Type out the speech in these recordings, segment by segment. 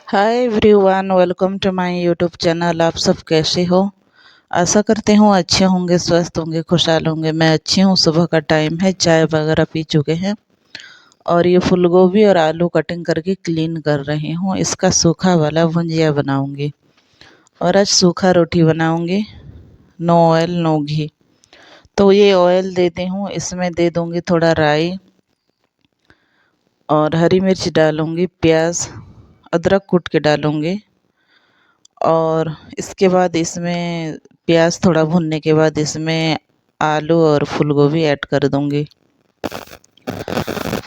Hi everyone, welcome to my YouTube channel. आप सब कैसे हो? आशा करते हूँ अच्छे होंगे, स्वस्थ होंगे, खुशहाल होंगे। मैं अच्छी हूँ। सुबह का टाइम है, चाय वगैरह पी चुके हैं और ये फूल गोभी और आलू कटिंग करके क्लीन कर रही हूँ। इसका सूखा वाला भुंजिया बनाऊंगी और आज सूखा रोटी बनाऊंगी। नो ऑयल नो घी। तो ये ऑयल देती हूँ, इसमें दे दूंगी थोड़ा राई और हरी मिर्च डालूंगी, प्याज अदरक कूट के डालूंगी और इसके बाद इसमें प्याज थोड़ा भुनने के बाद इसमें आलू और फूल गोभी ऐड कर दूंगी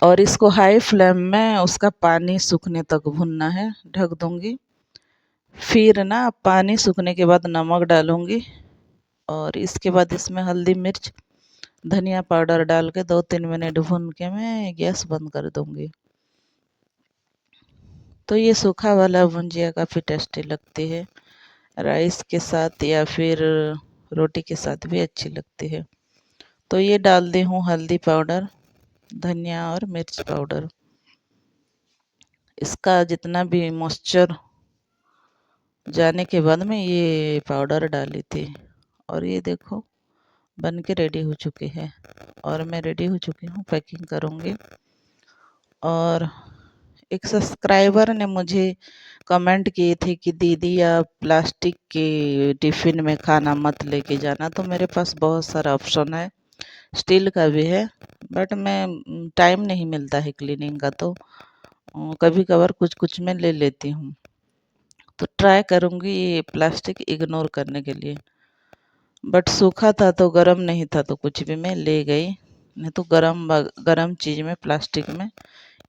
और इसको हाई फ्लेम में उसका पानी सूखने तक भुनना है। ढक दूंगी। फिर ना पानी सूखने के बाद नमक डालूंगी और इसके बाद इसमें हल्दी मिर्च धनिया पाउडर डाल के 2-3 मिनट भून के मैं गैस बंद कर दूंगी। तो ये सूखा वाला भुंजिया काफ़ी टेस्टी लगती है। राइस के साथ या फिर रोटी के साथ भी अच्छी लगती है। तो ये डाल दी हूँ हल्दी पाउडर, धनिया और मिर्च पाउडर। इसका जितना भी मॉइस्चर जाने के बाद में ये पाउडर डाली थी और ये देखो बन के रेडी हो चुकी है और मैं रेडी हो चुकी हूँ, पैकिंग करूँगी। और एक सब्सक्राइबर ने मुझे कमेंट किए थे कि दीदी आप प्लास्टिक के टिफ़िन में खाना मत लेके जाना। तो मेरे पास बहुत सारा ऑप्शन है, स्टील का भी है, बट मैं टाइम नहीं मिलता है क्लीनिंग का, तो कभी कभार कुछ कुछ मैं ले लेती हूँ। तो ट्राई करूँगी ये प्लास्टिक इग्नोर करने के लिए। बट सूखा था तो गर्म नहीं था तो कुछ भी मैं ले गई, नहीं तो गरम चीज़ में प्लास्टिक में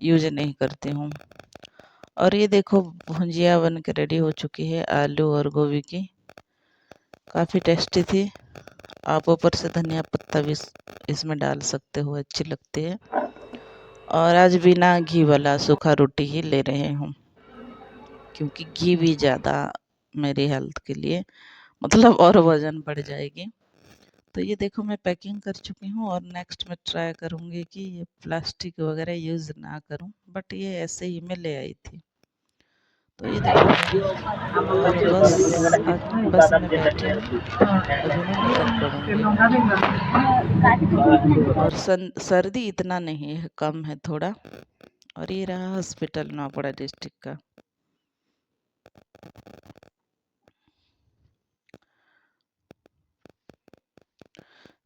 यूज नहीं करती हूँ। और ये देखो भुंजिया बन के रेडी हो चुकी है आलू और गोभी की। काफ़ी टेस्टी थी। आप ऊपर से धनिया पत्ता भी इसमें डाल सकते हो, अच्छी लगती है। और आज बिना घी वाला सूखा रोटी ही ले रहे हूँ क्योंकि घी भी ज़्यादा मेरी हेल्थ के लिए मतलब और वज़न बढ़ जाएगी। तो ये देखो मैं पैकिंग कर चुकी हूँ और नेक्स्ट मैं ट्राई करूँगी कि ये प्लास्टिक वगैरह यूज़ ना करूँ, बट ये ऐसे ही मैं ले आई थी। तो ये देखो और बस आज बस मैं बैठी हूँ, अभी मैं निकल पड़ूँगी। और सर्दी इतना नहीं है, कम है थोड़ा। और ये रहा हॉस्पिटल नौपड़ा डिस्ट्रिक्ट का।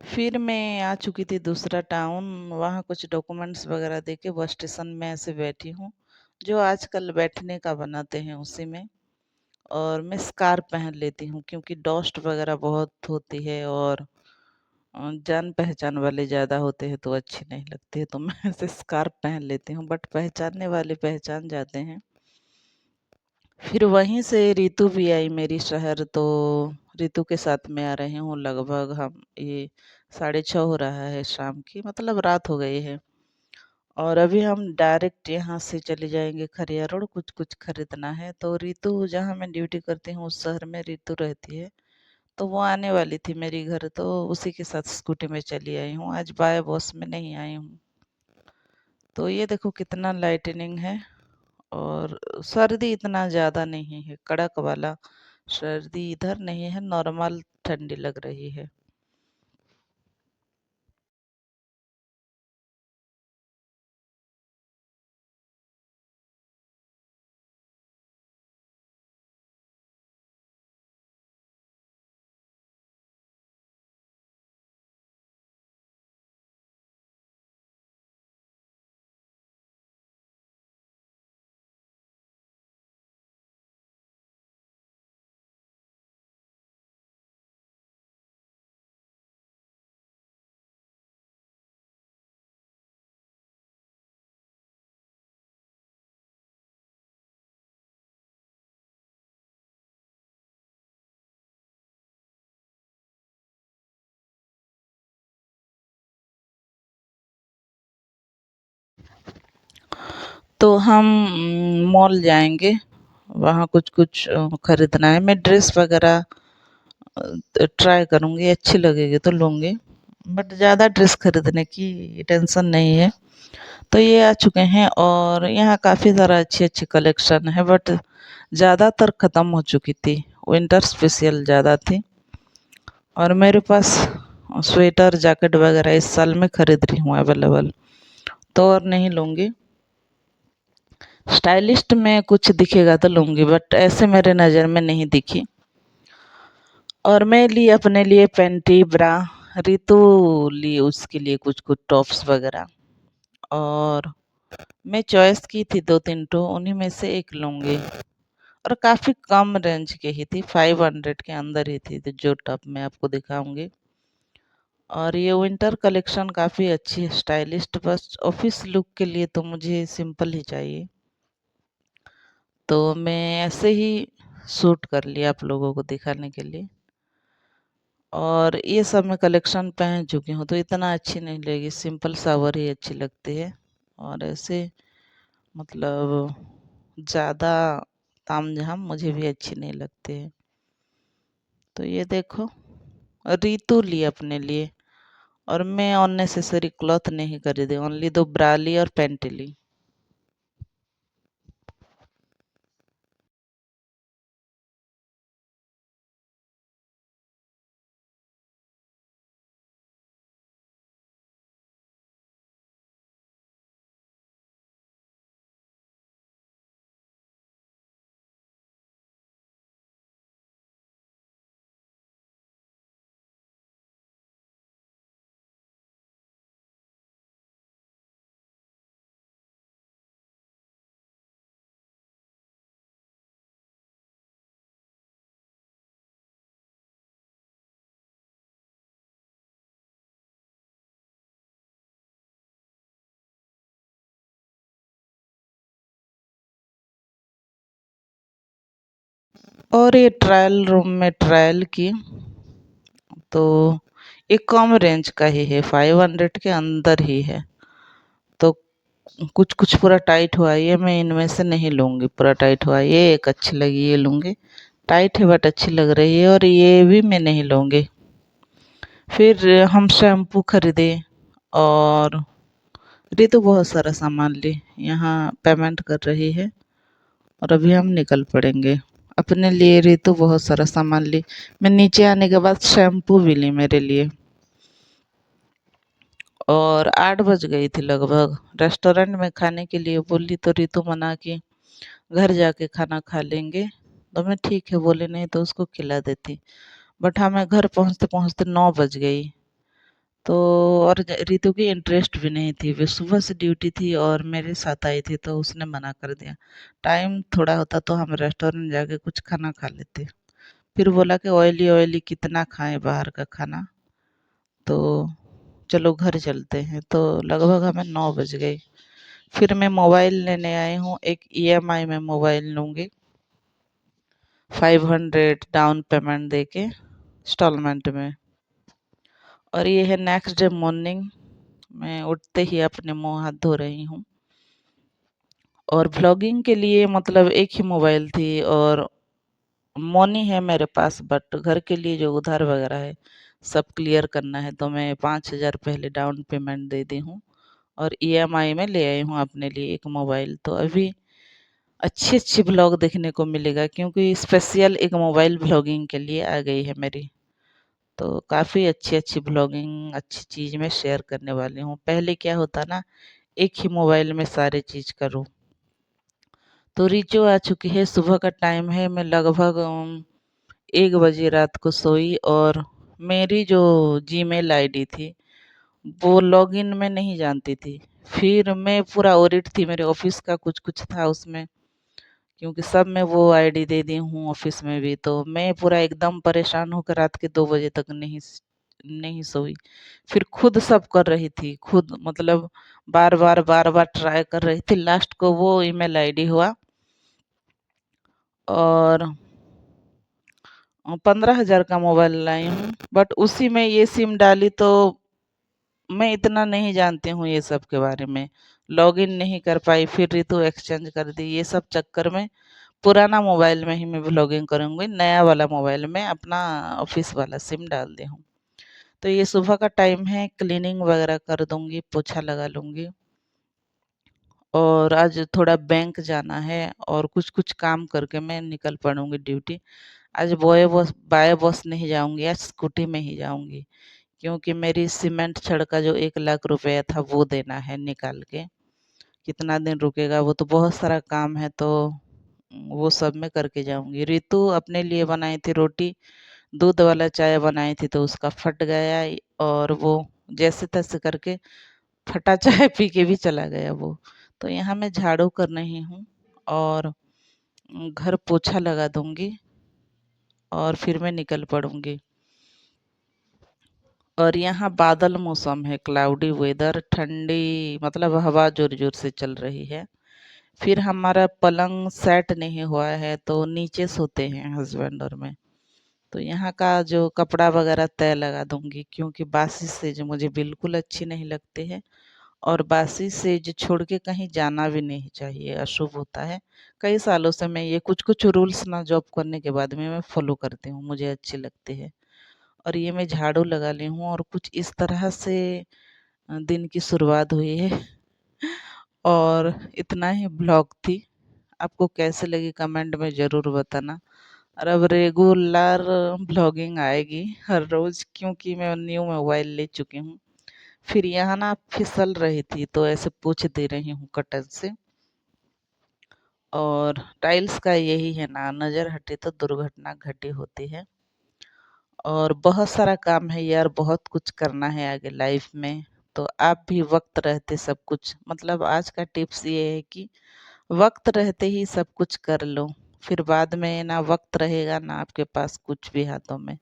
फिर मैं आ चुकी थी दूसरा टाउन, वहाँ कुछ डॉक्यूमेंट्स वगैरह देके बस स्टेशन में ऐसे बैठी हूँ, जो आजकल बैठने का बनाते हैं उसी में। और मैं स्कार्फ पहन लेती हूँ क्योंकि डस्ट वगैरह बहुत होती है और जान पहचान वाले ज़्यादा होते हैं तो अच्छी नहीं लगती है, तो मैं ऐसे स्कार्फ पहन लेती हूँ, बट पहचानने वाले पहचान जाते हैं। फिर वहीं से रितु भी आई मेरी शहर, तो रितु के साथ में आ रहे हूँ। लगभग हम ये 6:30 हो रहा है शाम की, मतलब रात हो गई है। और अभी हम डायरेक्ट यहाँ से चले जाएंगे खरिया रोड, कुछ कुछ खरीदना है। तो रितु जहाँ मैं ड्यूटी करती हूँ उस शहर में रितु रहती है, तो वो आने वाली थी मेरी घर, तो उसी के साथ स्कूटी में चली आई हूँ। आज बाय बस में नहीं आई हूँ। तो ये देखो कितना लाइटनिंग है और सर्दी इतना ज़्यादा नहीं है, कड़क वाला सर्दी इधर नहीं है, नॉर्मल ठंडी लग रही है। तो हम मॉल जाएंगे, वहाँ कुछ कुछ खरीदना है। मैं ड्रेस वगैरह ट्राई करूँगी, अच्छी लगेगी तो लूँगी। बट ज़्यादा ड्रेस खरीदने की टेंशन नहीं है। तो ये आ चुके हैं और यहाँ काफ़ी ज़्यादा अच्छी-अच्छी कलेक्शन है, बट ज़्यादातर ख़त्म हो चुकी थी। विंटर स्पेशल ज़्यादा थी और मेरे पास स्वेटर, जैकेट वगैरह इस साल मैं खरीद रही हूँ अवेलेबल, तो और नहीं लूँगी। स्टाइलिस्ट में कुछ दिखेगा तो लूँगी, बट ऐसे मेरे नज़र में नहीं दिखी। और मैं ली अपने लिए पैंटी, ब्रा, रितु ली उसके लिए कुछ-कुछ टॉप्स वगैरह, और मैं चॉइस की थी 2-3 ठो, उन्हीं में से एक लूँगी। और काफ़ी कम रेंज की ही थी, 500 के अंदर ही थी, तो जो टॉप मैं आपको दिखाऊँगी। और ये विंटर कलेक्शन काफ़ी अच्छी है, स्टाइलिस्ट, बस ऑफिस लुक के लिए तो मुझे सिंपल ही चाहिए। तो मैं ऐसे ही शूट कर लिया आप लोगों को दिखाने के लिए। और ये सब मैं कलेक्शन पहन चुकी हूँ, तो इतना अच्छी नहीं लगेगी, सिंपल सावर ही अच्छी लगती है। और ऐसे मतलब ज़्यादा तामझाम मुझे भी अच्छी नहीं लगती है। तो ये देखो, रितु ली अपने लिए, और मैं अननेसेसरी क्लॉथ नहीं खरीदी, ओनली 2 ब्रा ली और पैंट ली। और ये ट्रायल रूम में ट्रायल की, तो ये कम रेंज का ही है, 500 के अंदर ही है। तो कुछ कुछ पूरा टाइट हुआ, ये मैं इनमें से नहीं लूँगी। पूरा टाइट हुआ ये एक अच्छी लगी, ये लूँगी। टाइट है बट अच्छी लग रही है, और ये भी मैं नहीं लूँगी। फिर हम शैम्पू खरीदे, और रितु बहुत सारा सामान ली। यहाँ पेमेंट कर रही है और अभी हम निकल पड़ेंगे। अपने लिए रितु बहुत सारा सामान ली। मैं नीचे आने के बाद शैम्पू भी ली मेरे लिए। और 8 बज गई थी लगभग। रेस्टोरेंट में खाने के लिए बोली, तो रितु मना की घर जाके खाना खा लेंगे। तो मैं ठीक है बोली, नहीं तो उसको खिला देती। बट हमें घर पहुँचते पहुँचते 9 बज गई। तो और रितु की इंटरेस्ट भी नहीं थी, वे सुबह से ड्यूटी थी और मेरे साथ आई थी, तो उसने मना कर दिया। टाइम थोड़ा होता तो हम रेस्टोरेंट जाके कुछ खाना खा लेते। फिर बोला कि ऑयली ऑयली कितना खाएं बाहर का खाना, तो चलो घर चलते हैं। तो लगभग हमें 9 बज गए। फिर मैं मोबाइल लेने आई हूँ, एक ईएमआई में मोबाइल लूँगी, 500 डाउन पेमेंट देके इंस्टॉलमेंट में। और ये है नेक्स्ट डे मॉर्निंग, मैं उठते ही अपने मुँह हाथ धो रही हूँ। और व्लॉगिंग के लिए मतलब एक ही मोबाइल थी, और मनी है मेरे पास, बट घर के लिए जो उधार वगैरह है सब क्लियर करना है, तो मैं 5,000 पहले डाउन पेमेंट दे दी हूँ और ईएमआई में ले आई हूँ अपने लिए एक मोबाइल। तो अभी अच्छी अच्छी ब्लॉग देखने को मिलेगा, क्योंकि स्पेशल एक मोबाइल ब्लॉगिंग के लिए आ गई है मेरी। तो काफ़ी अच्छी अच्छी ब्लॉगिंग, अच्छी चीज़ मैं शेयर करने वाली हूँ। पहले क्या होता ना, एक ही मोबाइल में सारे चीज़ करूँ। तो रिचो आ चुकी है, सुबह का टाइम है, मैं लगभग 1 बजे रात को सोई। और मेरी जो जीमेल आईडी थी, वो लॉगिन मैं नहीं जानती थी। फिर मैं पूरा ऑडिट थी, मेरे ऑफिस का कुछ-कुछ था उसमें, क्योंकि सब मैं वो आईडी दे दी हूँ ऑफिस में भी। तो मैं पूरा एकदम परेशान होकर रात के 2 बजे तक नहीं सोई। फिर खुद सब कर रही थी, खुद मतलब बार-बार ट्राई कर रही थी। लास्ट को वो ईमेल आईडी हुआ, और 15,000 का मोबाइल लाई हूँ, बट उसी में ये सिम डाली, तो मैं इतना नहीं जानती हूँ ये सब के बारे में। लॉगिन नहीं कर पाई, फिर रितु एक्सचेंज कर दी। ये सब चक्कर में पुराना मोबाइल में ही मैं व्लॉगिंग करूँगी, नया वाला मोबाइल में अपना ऑफिस वाला सिम डाल दी हूँ। तो ये सुबह का टाइम है, क्लीनिंग वगैरह कर दूंगी, पोछा लगा लूंगी। और आज थोड़ा बैंक जाना है और कुछ कुछ काम करके मैं निकल पड़ूंगी ड्यूटी। आज बाय बस नहीं जाऊंगी, आज स्कूटी में ही जाऊंगी, क्योंकि मेरी सीमेंट छड़ का जो 1 लाख रुपया था वो देना है निकाल के। कितना दिन रुकेगा, वो तो बहुत सारा काम है, तो वो सब मैं करके जाऊंगी। रितु अपने लिए बनाई थी रोटी, दूध वाला चाय बनाई थी तो उसका फट गया, और वो जैसे तैसे करके फटा चाय पी के भी चला गया वो। तो यहाँ मैं झाड़ू कर रही हूँ और घर पोछा लगा दूंगी और फिर मैं निकल पड़ूंगी। और यहाँ बादल मौसम है, क्लाउडी वेदर, ठंडी मतलब हवा जोर जोर से चल रही है। फिर हमारा पलंग सेट नहीं हुआ है तो नीचे सोते हैं हस्बैंड और मैं। तो यहाँ का जो कपड़ा वगैरह तय लगा दूंगी, क्योंकि बासी सेज मुझे बिल्कुल अच्छी नहीं लगती है। और बासी सेज छोड़ के कहीं जाना भी नहीं चाहिए, अशुभ होता है। कई सालों से मैं ये कुछ कुछ रूल्स ना जॉब करने के बाद में मैं फॉलो करती हूँ, मुझे अच्छी लगती है। और ये मैं झाड़ू लगा ली हूँ और कुछ इस तरह से दिन की शुरुआत हुई है। और इतना ही ब्लॉग थी। आपको कैसे लगी कमेंट में ज़रूर बताना। और अब रेगुलर ब्लॉगिंग आएगी हर रोज़, क्योंकि मैं न्यू मोबाइल ले चुकी हूँ। फिर यहाँ ना फिसल रही थी तो ऐसे पोंछ दे रही हूँ कटर से। और टाइल्स का यही है ना, नज़र हटे तो दुर्घटना घटी होती है। और बहुत सारा काम है यार, बहुत कुछ करना है आगे लाइफ में। तो आप भी वक्त रहते सब कुछ, मतलब आज का टिप्स ये है कि वक्त रहते ही सब कुछ कर लो, फिर बाद में ना वक्त रहेगा ना आपके पास कुछ भी हाथों में।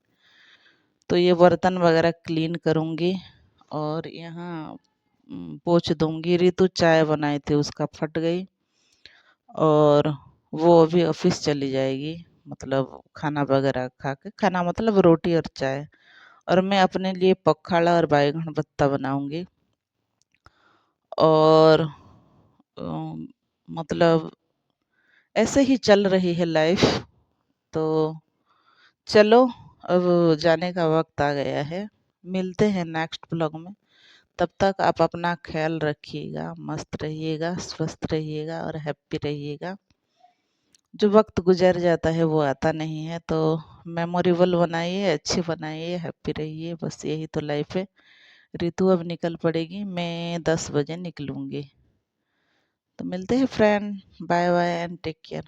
तो ये बर्तन वगैरह क्लीन करूँगी और यहाँ पोंछ दूंगी। रितु चाय बनाई थी उसका फट गई, और वो अभी ऑफिस चली जाएगी, मतलब खाना वगैरह खा के, खाना मतलब रोटी और चाय। और मैं अपने लिए पखाड़ा और बैगन भत्ता बनाऊंगी। और मतलब ऐसे ही चल रही है लाइफ। तो चलो, अब जाने का वक्त आ गया है। मिलते हैं नेक्स्ट ब्लॉग में। तब तक आप अपना ख्याल रखिएगा, मस्त रहिएगा, स्वस्थ रहिएगा और हैप्पी रहिएगा। जो वक्त गुजर जाता है वो आता नहीं है, तो मेमोरेबल बनाइए, अच्छी बनाइए, हैप्पी रहिए, बस यही तो लाइफ है। रितु अब निकल पड़ेगी, मैं 10 बजे निकलूंगी। तो मिलते हैं friend, bye bye and take care.